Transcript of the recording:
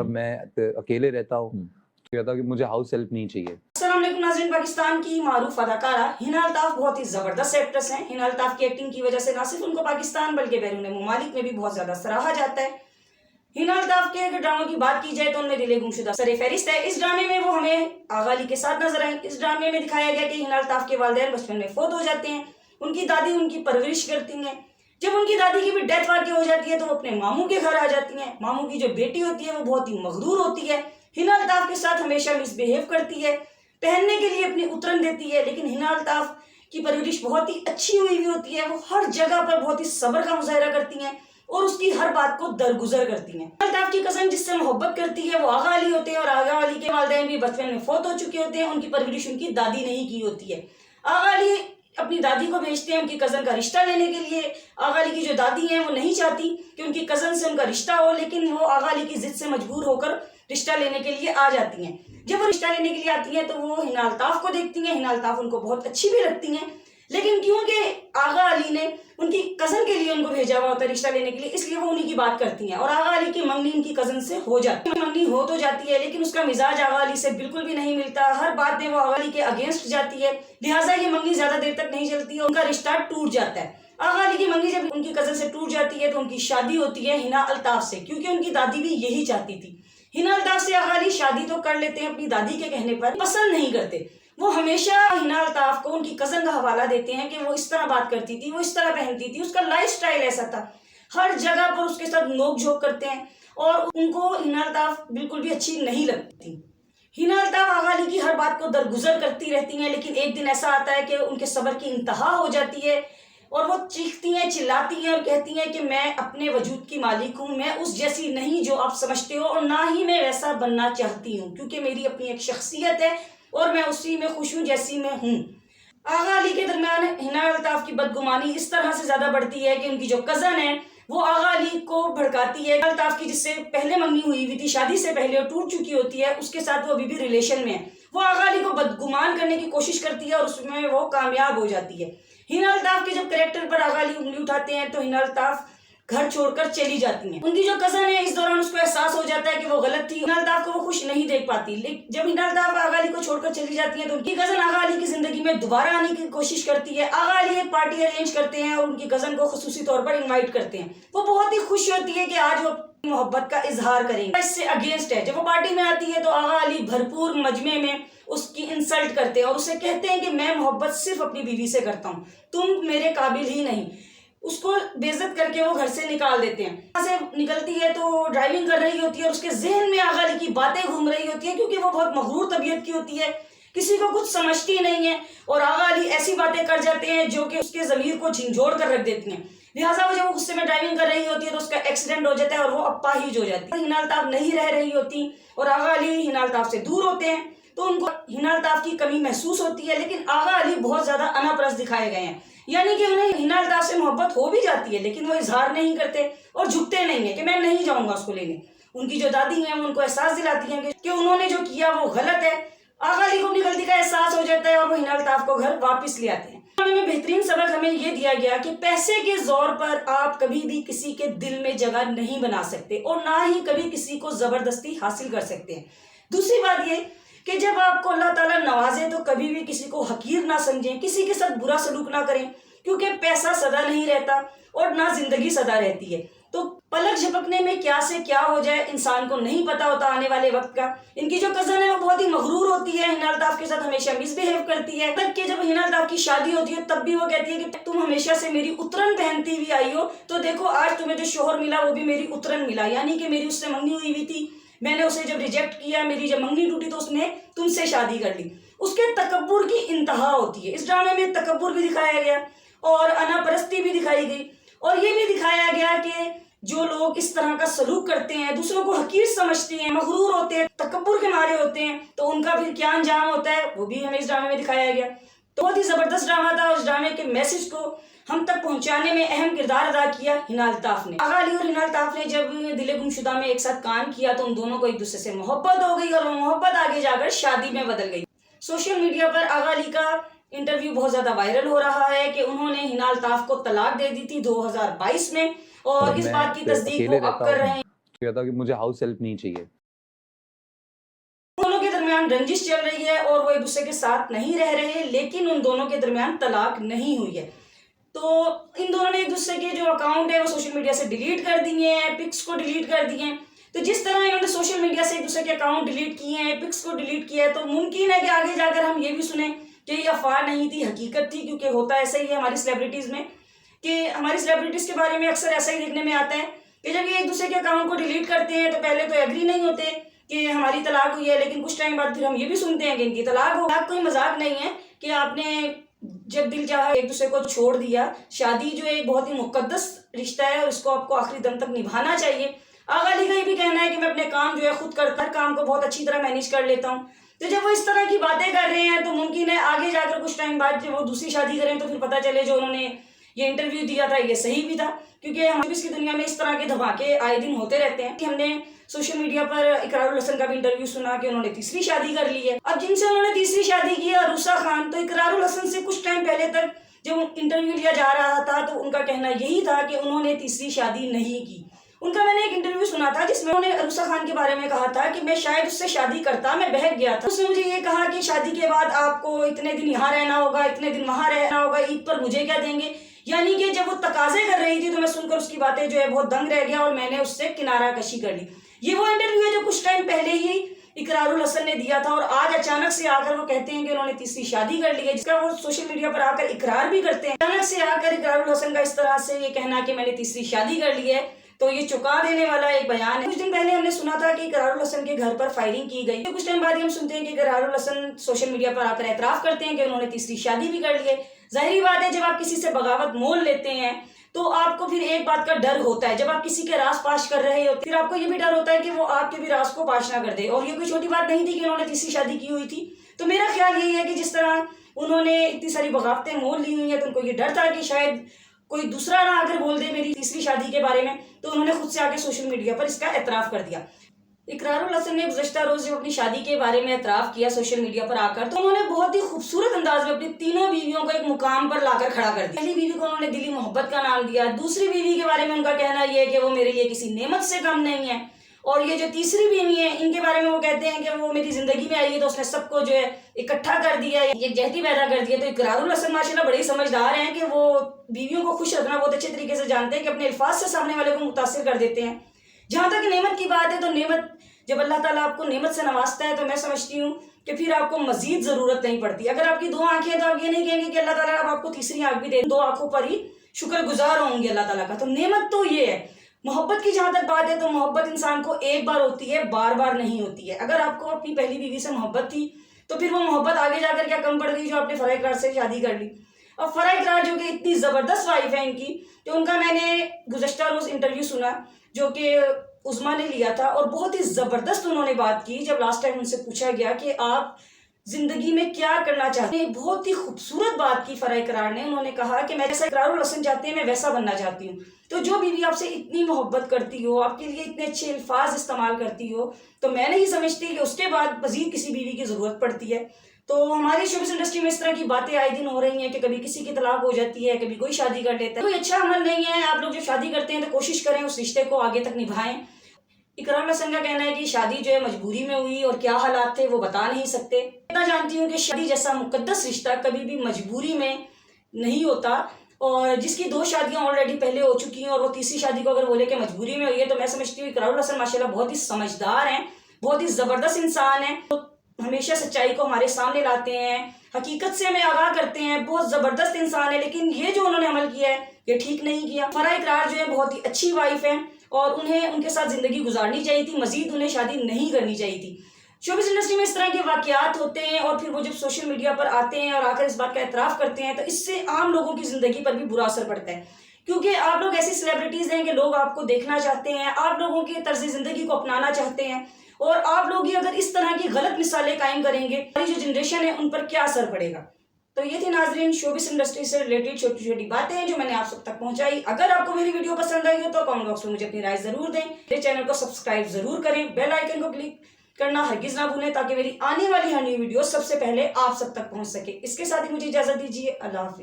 اب میں اکیلے رہتا ہوں تو کہتا ہوں کہ مجھے ہاؤس ہیلپ نہیں چاہیے۔ السلام علیکم ناظرین، پاکستان کی معروف اداکارہ ہنا الطاف بہت ہی زبردست ایکٹریس ہیں۔ ہنا الطاف کی ایکٹنگ کی وجہ سے نہ صرف ان کو پاکستان بلکہ بیرون ممالک میں بھی بہت زیادہ سراہا جاتا ہے۔ ہنا الطاف کے اگر ڈراموں کی بات کی جائے تو ان میں دل گمشدہ سر فہرست ہے۔ اس ڈرامے میں وہ ہمیں آغا علی کے ساتھ نظر آئیں۔ اس ڈرامے میں دکھایا گیا کہ ہنا الطاف کے والدین بچپن میں فوت ہو جاتے ہیں، ان کی دادی ان کی پرورش کرتی ہیں۔ جب ان کی دادی کی بھی ڈیتھ واقع ہو جاتی ہے تو وہ اپنے ماموں کے گھر آ جاتی ہیں۔ ماموں کی جو بیٹی ہوتی ہے وہ بہت ہی مغرور ہوتی ہے، ہنا الطاف کے ساتھ ہمیشہ مس بہیو کرتی ہے، پہننے کے لیے اپنی اترن دیتی ہے، لیکن ہنا الطاف کی پرورش بہت ہی اچھی ہوئی ہوتی ہے۔ وہ ہر جگہ پر بہت ہی صبر کا مظاہرہ کرتی ہیں اور اس کی ہر بات کو درگزر کرتی ہیں۔ ہنا الطاف کی کزن جس سے محبت کرتی ہے وہ آغا علی ہوتے ہیں، اور آغا علی کے والدین بھی بچپن میں فوت ہو چکے ہوتے ہیں، ان کی پرورش ان کی دادی نے ہی کی ہوتی ہے۔ آغا علی اپنی دادی کو بھیجتے ہیں ان کی کزن کا رشتہ لینے کے لیے۔ آغا علی کی جو دادی ہیں وہ نہیں چاہتی کہ ان کی کزن سے ان کا رشتہ ہو، لیکن وہ آغا علی کی ضد سے مجبور ہو کر رشتہ لینے کے لیے آ جاتی ہیں۔ جب وہ رشتہ لینے کے لیے آتی ہیں تو وہ ہنا الطاف کو دیکھتی ہیں، ہنا الطاف ان کو بہت اچھی بھی لگتی ہیں، لیکن کیونکہ آغا علی نے ان کی کزن کے لیے ان کو بھیجا ہوا ہوتا ہے رشتہ لینے کے لیے، اس لیے وہ انہی کی بات کرتی ہیں، اور آغا علی کی منگنی ان کی کزن سے ہو جاتی ہے۔ منگنی ہو تو جاتی ہے لیکن اس کا مزاج آغا علی سے بالکل بھی نہیں ملتا، ہر بات میں وہ آغا علی کے اگینسٹ جاتی ہے، لہٰذا یہ منگنی زیادہ دیر تک نہیں چلتی ہے، ان کا رشتہ ٹوٹ جاتا ہے۔ آغا علی کی منگنی جب ان کی کزن سے ٹوٹ جاتی ہے تو ان کی شادی ہوتی ہے ہنا الطاف سے، کیونکہ ان کی دادی بھی یہی چاہتی تھی۔ ہنا الطاف سے آغا علی شادی تو کر لیتے ہیں اپنی دادی کے کہنے پر، پسند نہیں کرتے۔ وہ ہمیشہ ہنا الطاف کو ان کی کزن کا حوالہ دیتے ہیں کہ وہ اس طرح بات کرتی تھی، وہ اس طرح پہنتی تھی، اس کا لائف سٹائل ایسا تھا، ہر جگہ پر اس کے ساتھ نوک جھوک کرتے ہیں، اور ان کو ہنا الطاف بالکل بھی اچھی نہیں لگتی۔ ہنا الطاف آغا علی کی ہر بات کو درگزر کرتی رہتی ہیں، لیکن ایک دن ایسا آتا ہے کہ ان کے صبر کی انتہا ہو جاتی ہے، اور وہ چیختی ہیں، چلاتی ہیں اور کہتی ہیں کہ میں اپنے وجود کی مالک ہوں، میں اس جیسی نہیں جو آپ سمجھتے ہو، اور نہ ہی میں ویسا بننا چاہتی ہوں، کیونکہ میری اپنی ایک شخصیت ہے اور میں اسی میں خوش ہوں جیسی میں ہوں۔ آغا علی کے درمیان ہنا الطاف کی بدگمانی اس طرح سے زیادہ بڑھتی ہے کہ ان کی جو کزن ہے وہ آغا علی کو بھڑکاتی ہے۔ ہنا الطاف کی جس سے پہلے منگنی ہوئی تھی، شادی سے پہلے اور ٹوٹ چکی ہوتی ہے، اس کے ساتھ وہ ابھی بھی ریلیشن میں ہے، وہ آغا علی کو بدگمان کرنے کی کوشش کرتی ہے اور اس میں وہ کامیاب ہو جاتی ہے۔ ہنا الطاف کے جب کریکٹر پر آغا علی انگلی اٹھاتے ہیں تو ہنا الطاف گھر چھوڑ کر چلی جاتی ہیں۔ ان کی جو کزن ہے اس دوران اس کو احساس ہو جاتا ہے کہ وہ غلط تھی، ہنا الطاف کو وہ خوش نہیں دیکھ پاتی، لیکن جب ہنا الطاف آغا علی کو چھوڑ کر چلی جاتی ہیں تو ان کی کزن آغا علی کی زندگی میں دوبارہ آنے کی کوشش کرتی ہے۔ آغا علی ایک پارٹی ارینج کرتے ہیں اور ان کی کزن کو خصوصی طور پر انوائٹ کرتے ہیں، وہ بہت ہی خوش ہوتی ہے کہ آج وہ محبت کا اظہار کریں گے، اس سے اگینسٹ ہے۔ جب وہ پارٹی میں آتی ہے تو آغا علی بھرپور مجمع میں اس کی انسلٹ کرتے ہیں اور اسے کہتے ہیں کہ میں محبت صرف اپنی بیوی سے کرتا ہوں، تم میرے قابل ہی نہیں۔ اس کو بے عزت کر کے وہ گھر سے نکال دیتے ہیں۔ وہاں سے نکلتی ہے تو ڈرائیونگ کر رہی ہوتی ہے اور اس کے ذہن میں آغا علی کی باتیں گھوم رہی ہوتی ہیں، کیونکہ وہ بہت مغرور طبیعت کی ہوتی ہے، کسی کو کچھ سمجھتی نہیں ہے، اور آغا علی ایسی باتیں کر جاتے ہیں جو کہ اس کے ضمیر کو جھنجھوڑ کر رکھ دیتی ہیں، لہٰذا وہ جب وہ غصے میں ڈرائیونگ کر رہی ہوتی ہے تو اس کا ایکسیڈنٹ ہو جاتا ہے اور وہ اپاہج ہو جاتی ہے۔ ہنا الطاف نہیں رہ رہی ہوتی اور آغا علی ہنا الطاف سے دور ہوتے ہیں تو ان کو ہنا الطاف کی کمی محسوس ہوتی ہے، لیکن آغا علی بہت زیادہ انا پرست دکھائے گئے ہیں، یعنی کہ انہیں ہنا الطاف سے محبت ہو بھی جاتی ہے لیکن وہ اظہار نہیں کرتے اور جھکتے نہیں ہیں کہ میں نہیں جاؤں گا اس کو لینے۔ ان کی جو دادی ہیں وہ ان کو احساس دلاتی ہیں کہ انہوں نے جو کیا وہ غلط ہے۔ آغا علی کو اپنی غلطی کا احساس ہو جاتا ہے اور وہ ہنا الطاف کو گھر واپس لے آتے ہیں۔ میں بہترین سبق ہمیں یہ دیا گیا کہ پیسے کے زور پر آپ کبھی بھی کسی کے دل میں جگہ نہیں بنا سکتے اور نہ ہی کبھی کسی کو زبردستی حاصل کر سکتے ہیں۔ دوسری بات یہ کہ جب آپ کو اللہ تعالیٰ نوازے تو کبھی بھی کسی کو حقیر نہ سمجھیں، کسی کے ساتھ برا سلوک نہ کریں، کیونکہ پیسہ سدا نہیں رہتا اور نہ زندگی سدا رہتی ہے، تو پلک جھپکنے میں کیا سے کیا ہو جائے انسان کو نہیں پتا ہوتا آنے والے وقت کا۔ ان کی جو کزن ہے وہ بہت ہی مغرور ہوتی ہے، ہنا الطاف کے ساتھ ہمیشہ مس بہیو کرتی ہے، تک کہ جب ہنا الطاف کی شادی ہوتی ہے تب بھی وہ کہتی ہے کہ تم ہمیشہ سے میری اترن پہنتی ہوئی آئی ہو، تو دیکھو آج تمہیں جو شوہر ملا وہ بھی میری اترن ملا، یعنی کہ میری اس سے منگنی ہوئی تھی، میں نے اسے جب ریجیکٹ کیا، میری جب منگنی ٹوٹی تو اس نے تم سے شادی کر لی۔ اس کے تکبر کی انتہا ہوتی ہے۔ اس ڈرامے میں تکبر بھی دکھایا گیا اور انا پرستی بھی دکھائی گئی، اور یہ بھی دکھایا گیا کہ جو لوگ اس طرح کا سلوک کرتے ہیں، دوسروں کو حقیر سمجھتے ہیں، مغرور ہوتے ہیں، تکبر کے مارے ہوتے ہیں، تو ان کا پھر کیا انجام ہوتا ہے وہ بھی ہمیں اس ڈرامے میں دکھایا گیا۔ تو بہت ہی زبردست ڈرامہ تھا، اس ڈرامے کے میسج کو ہم تک پہنچانے میں اہم کردار ادا کیا ہنا الطاف نے۔ آغا علی اور ہنا الطاف نے جب دل گمشدہ میں ایک ساتھ کام کیا تو ان دونوں کو ایک دوسرے سے محبت ہو گئی اور وہ محبت آگے جا کر شادی میں بدل گئی۔ سوشل میڈیا پر آغا علی کا انٹرویو بہت زیادہ وائرل ہو رہا ہے کہ انہوں نے ہنا الطاف کو طلاق دے دی تھی 2022 میں، اور اس بات کی تصدیق وہ اب کر رہے ہیں۔ کہتا کہ مجھے ہاؤس ہیلپ نہیں چاہیے۔ درمیان رنجش چل رہی ہے اور وہ ایک دوسرے کے ساتھ نہیں رہ رہے، لیکن ان دونوں کے درمیان طلاق نہیں ہوئی ہے۔ تو ان دونوں نے ایک دوسرے کے جو اکاؤنٹ ہے وہ سوشل میڈیا سے ڈیلیٹ کر دیے ہیں، پکس کو ڈیلیٹ کر دیے ہیں۔ تو جس طرح انہوں نے سوشل میڈیا سے ایک دوسرے کے اکاؤنٹ ڈیلیٹ کیے ہیں، پکس کو ڈیلیٹ کیا ہے، تو ممکن ہے کہ آگے جا کر ہم یہ بھی سنیں کہ یہ افواہ نہیں تھی، حقیقت تھی، کیونکہ ہوتا ایسا ہی ہے ہماری سیلیبریٹیز میں کہ ہماری سیلیبریٹیز کے بارے میں اکثر ایسا ہی دیکھنے میں آتا ہے کہ جب یہ ایک دوسرے کے اکاؤنٹ کو ڈیلیٹ کرتے ہیں تو پہلے تو ایگری نہیں ہوتے کہ ہماری طلاق ہوئی ہے، لیکن کچھ ٹائم بعد پھر ہم یہ بھی سنتے ہیں کہ ان کی طلاق ہو۔ طلاق کوئی مذاق نہیں ہے کہ آپ نے جب دل چاہا ایک دوسرے کو چھوڑ دیا۔ شادی جو ایک بہت ہی مقدس رشتہ ہے اور اس کو آپ کو آخری دم تک نبھانا چاہیے۔ آغا علی کا یہ بھی کہنا ہے کہ میں اپنے کام جو ہے خود کرتا، ہر کام کو بہت اچھی طرح مینیج کر لیتا ہوں۔ تو جب وہ اس طرح کی باتیں کر رہے ہیں تو ممکن ہے آگے جا کر کچھ ٹائم بعد جب وہ دوسری شادی کریں تو پھر پتہ چلے جو انہوں نے یہ انٹرویو دیا تھا یہ صحیح بھی تھا، کیونکہ ہم اس کی دنیا میں اس طرح کے دھماکے آئے دن ہوتے رہتے ہیں۔ ہم نے سوشل میڈیا پر اقرار الحسن کا بھی انٹرویو سنا کہ انہوں نے تیسری شادی کر لی ہے۔ اب جن سے انہوں نے تیسری شادی کی ہے عروسہ خان، تو اقرار الحسن سے کچھ ٹائم پہلے تک جب انٹرویو لیا جا رہا تھا تو ان کا کہنا یہی تھا کہ انہوں نے تیسری شادی نہیں کی۔ ان کا میں نے ایک انٹرویو سنا تھا جس میں انہوں نے عروسہ خان کے بارے میں کہا تھا کہ میں شاید اس سے شادی کرتا، میں بہک گیا تھا۔ اس نے مجھے یہ کہا کہ شادی کے بعد آپ کو اتنے دن یہاں رہنا ہوگا، اتنے دن وہاں رہنا ہوگا، عید پر مجھے کیا دیں گے؟ یعنی کہ جب وہ تقاضے کر رہی تھی تو میں سن کر اس کی باتیں جو ہے بہت دنگ رہ گیا اور میں نے اس سے کنارہ کشی کر لی۔ یہ وہ انٹرویو ہے جو کچھ ٹائم پہلے ہی اقرار الحسن نے دیا تھا، اور آج اچانک سے آ کر وہ کہتے ہیں کہ انہوں نے تیسری شادی کر لی ہے، جس کا وہ سوشل میڈیا پر آ کر اقرار بھی کرتے ہیں۔ اچانک سے آ کر اقرار الحسن کا اس طرح سے یہ کہنا کہ میں نے تیسری شادی کر لی ہے تو یہ چکا دینے والا ایک بیان ہے۔ کچھ دن پہلے ہم نے سنا تھا کہ اقرار الحسن کے گھر پر فائرنگ کی گئی، کچھ ٹائم بعد ہی ہم سنتے ہیں کہ اقرار الحسن سوشل میڈیا پر آ کر اعتراف کرتے ہیں کہ انہوں نے تیسری شادی بھی کر لی ہے۔ ظاہری بات ہے جب آپ کسی سے بغاوت مول لیتے ہیں تو آپ کو پھر ایک بات کا ڈر ہوتا ہے، جب آپ کسی کے راز پاش کر رہے ہوتے پھر آپ کو یہ بھی ڈر ہوتا ہے کہ وہ آپ کے بھی راز کو پاش نہ کر دے، اور یہ کوئی چھوٹی بات نہیں تھی کہ انہوں نے تیسری شادی کی ہوئی تھی۔ تو میرا خیال یہی ہے کہ جس طرح انہوں نے اتنی ساری بغاوتیں مول لی ہوئی ہیں تو ان کو یہ ڈر تھا کہ شاید کوئی دوسرا نہ آ کر بول دے میری تیسری شادی کے بارے میں، تو انہوں نے خود سے آ کے سوشل میڈیا پر اس کا اعتراف کر دیا۔ اقرار الحسن نے گزشتہ روز جب اپنی شادی کے بارے میں اعتراف کیا سوشل میڈیا پر آ کر، تو انہوں نے بہت ہی خوبصورت انداز میں اپنی تینوں بیویوں کو ایک مقام پر لا کر کھڑا کر دیا۔ پہلی بیوی کو انہوں نے دلی محبت کا نام دیا، دوسری بیوی کے بارے میں ان کا کہنا یہ ہے کہ وہ میرے لیے کسی نعمت سے کم نہیں ہے، اور یہ جو تیسری بیوی ہے ان کے بارے میں وہ کہتے ہیں کہ وہ میری زندگی میں آئی ہے تو اس نے سب کو جو ہے اکٹھا کر دیا ہے، ایک جہتی پیدا کر دیا۔ تو اقرار الحسن ماشاءاللہ بڑے سمجھدار ہیں کہ وہ بیویوں کو خوش رکھنا بہت اچھے طریقے سے جانتے ہیں کہ اپنے الفاظ سے سامنے والے کو متاثر کر دیتے ہیں۔ جہاں تک نعمت کی بات ہے تو نعمت جب اللہ تعالیٰ آپ کو نعمت سے نوازتا ہے تو میں سمجھتی ہوں کہ پھر آپ کو مزید ضرورت نہیں پڑتی۔ اگر آپ کی دو آنکھیں ہیں تو آپ یہ نہیں کہیں گے کہ اللہ تعالیٰ اب آپ کو تیسری آنکھ بھی دے، دو آنکھوں پر ہی شکر گزار ہوں گے اللہ تعالیٰ کا۔ تو نعمت تو یہ ہے۔ محبت کی جہاں تک بات ہے تو محبت انسان کو ایک بار ہوتی ہے، بار بار نہیں ہوتی ہے۔ اگر آپ کو اپنی پہلی بیوی سے محبت تھی تو پھر وہ محبت آگے جا کر کیا کم پڑ گئی جو آپ نے فرح اقرار سے شادی کر لی۔ اور فرح اقرار جو کہ اتنی زبردست وائف ہے ان کی، تو ان کا میں نے گزشتہ روز انٹرویو سنا جو کہ عظمیٰ نے لیا تھا، اور بہت ہی زبردست انہوں نے بات کی جب لاسٹ ٹائم ان سے پوچھا گیا کہ آپ زندگی میں کیا کرنا چاہتے ہیں۔ بہت ہی خوبصورت بات کی فرح اقرار نے، انہوں نے کہا کہ میں جیسا اقرار الحسن چاہتے ہیں میں ویسا بننا چاہتی ہوں۔ تو جو بیوی آپ سے اتنی محبت کرتی ہو، آپ کے لیے اتنے اچھے الفاظ استعمال کرتی ہو، تو میں نہیں سمجھتی کہ اس کے بعد مزید کسی بیوی کی ضرورت پڑتی ہے۔ تو ہماری شوبز انڈسٹری میں اس طرح کی باتیں آئے دن ہو رہی ہیں کہ کبھی کسی کی طلاق ہو جاتی ہے، کبھی کوئی شادی کر لیتا ہے۔ کوئی اچھا عمل نہیں ہے۔ آپ لوگ جب شادی کرتے ہیں تو کوشش کریں اس رشتے کو آگے تک نبھائیں۔ اقرار الحسن کا کہنا ہے کہ شادی جو ہے مجبوری میں ہوئی اور کیا حالات تھے وہ بتا نہیں سکتے۔ اتنا جانتی ہوں کہ شادی جیسا مقدس رشتہ کبھی بھی مجبوری میں نہیں ہوتا، اور جس کی دو شادیاں آلریڈی پہلے ہو چکی ہیں اور وہ تیسری شادی کو اگر بولے کہ مجبوری میں ہوئی ہے، تو میں سمجھتی ہوں اقرار الحسن ماشاءاللہ بہت ہی سمجھدار ہیں، بہت ہی زبردست انسان ہیں، ہمیشہ سچائی کو ہمارے سامنے لاتے ہیں، حقیقت سے ہمیں آگاہ کرتے ہیں، بہت زبردست انسان ہے۔ لیکن یہ جو انہوں نے عمل کیا ہے یہ ٹھیک نہیں کیا۔ فرح اقرار جو ہے بہت ہی اچھی وائف ہے اور انہیں ان کے ساتھ زندگی گزارنی چاہیے تھی، مزید انہیں شادی نہیں کرنی چاہیے تھی۔ شوبز انڈسٹری میں اس طرح کے واقعات ہوتے ہیں اور پھر وہ جب سوشل میڈیا پر آتے ہیں اور آ کر اس بات کا اعتراف کرتے ہیں تو اس سے عام لوگوں کی زندگی پر بھی برا اثر پڑتا ہے، کیونکہ آپ لوگ ایسی سیلیبریٹیز ہیں کہ لوگ آپ کو دیکھنا چاہتے ہیں، آپ لوگوں کے طرز زندگی کو اپنانا چاہتے ہیں، اور آپ لوگ ہی اگر اس طرح کی غلط مثالیں قائم کریں گے ہماری جو جنریشن ہے ان پر کیا اثر پڑے گا۔ تو یہ تھی ناظرین شوبز انڈسٹری سے ریلیٹڈ چھوٹی چھوٹی باتیں جو میں نے آپ سب تک پہنچائی۔ اگر آپ کو میری ویڈیو پسند آئی ہو تو کامنٹ باکس میں مجھے اپنی رائے ضرور دیں، میرے چینل کو سبسکرائب ضرور کریں، بیل آئیکن کو کلک کرنا ہرگز نہ بھولیں تاکہ میری آنے والی ہر نئی ویڈیو سب سے پہلے آپ سب تک پہنچ سکے۔ اس کے ساتھ ہی مجھے اجازت دیجیے، اللہ حافظ۔